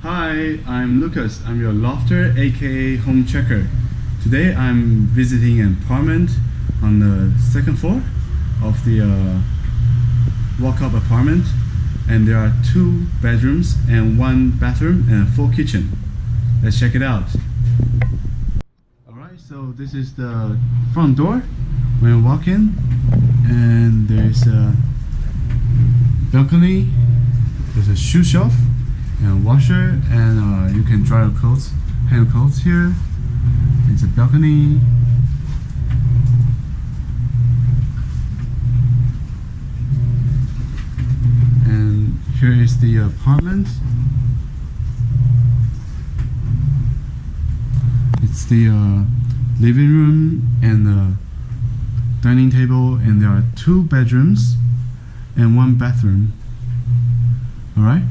Hi, I'm Lucas. I'm your lofter, aka home checker. Today I'm visiting an apartment on the second floor of the walk-up apartment, and there are 2 bedrooms and 1 bathroom and a full kitchen. Let's check it out. Alright, so this is the front door when you walk in, and there's a balcony, there's a shoe shelf and a washer, and you can dry your clothes, hang your clothes here. It's a balcony. And here is the apartment. It's the living room and the dining table, and there are 2 bedrooms and 1 bathroom. Alright,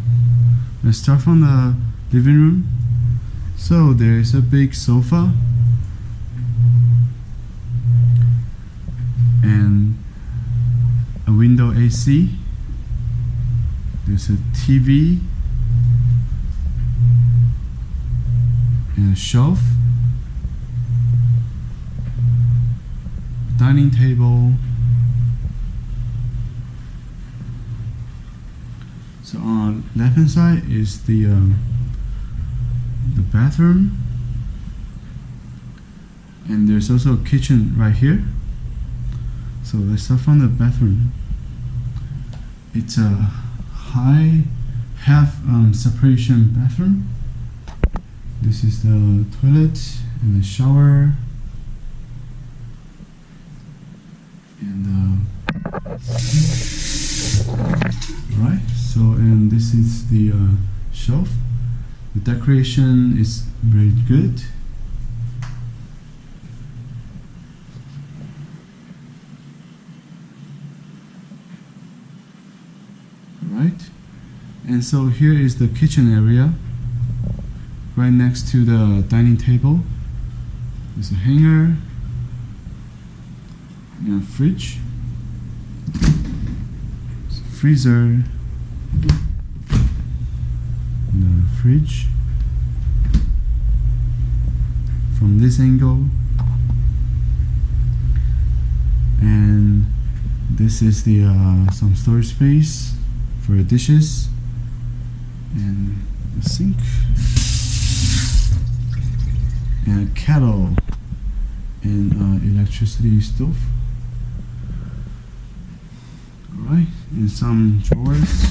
let's start from the living room. So there is a big sofa and a window AC. There's a TV and a shelf, dining table. So on the left hand side is the bathroom, and there's also a kitchen right here. So let's start from the bathroom. It's a high half separation bathroom. This is the toilet and the shower, and right. So, and this is the shelf. The decoration is very good. Right, and so here is the kitchen area, right next to the dining table. There's a hanger and a fridge, there's a freezer, and a fridge. From this angle, and this is the some storage space for the dishes, and a sink, and a kettle, and electricity stove. Alright, and some drawers.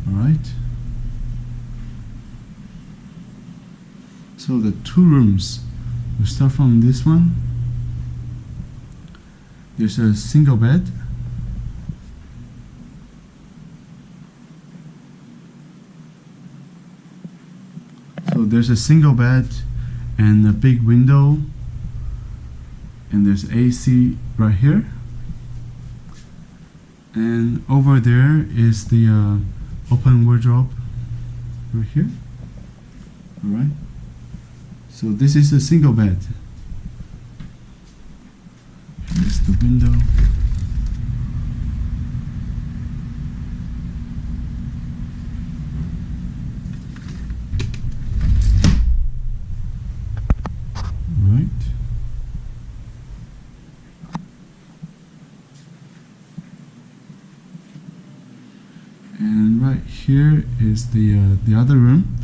Alright. So the 2 rooms, we'll start from this one. There's a single bed. So there's a single bed and a big window, and there's AC right here. And over there is the open wardrobe right here. Alright. So this is a single bed. Here's the window. Right. And right here is the other room.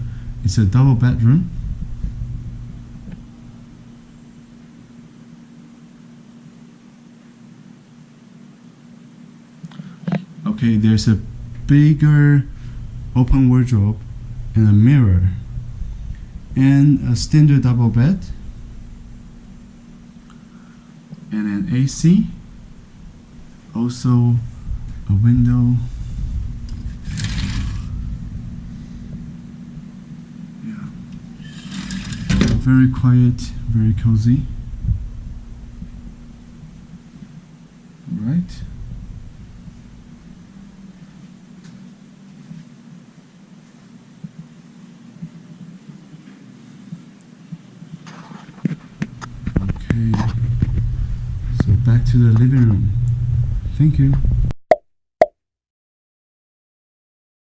It's a double bedroom. Okay, there's a bigger open wardrobe and a mirror and a standard double bed and an AC, also a window. Yeah. Very quiet, very cozy. Right. Okay, so back to the living room. Thank you.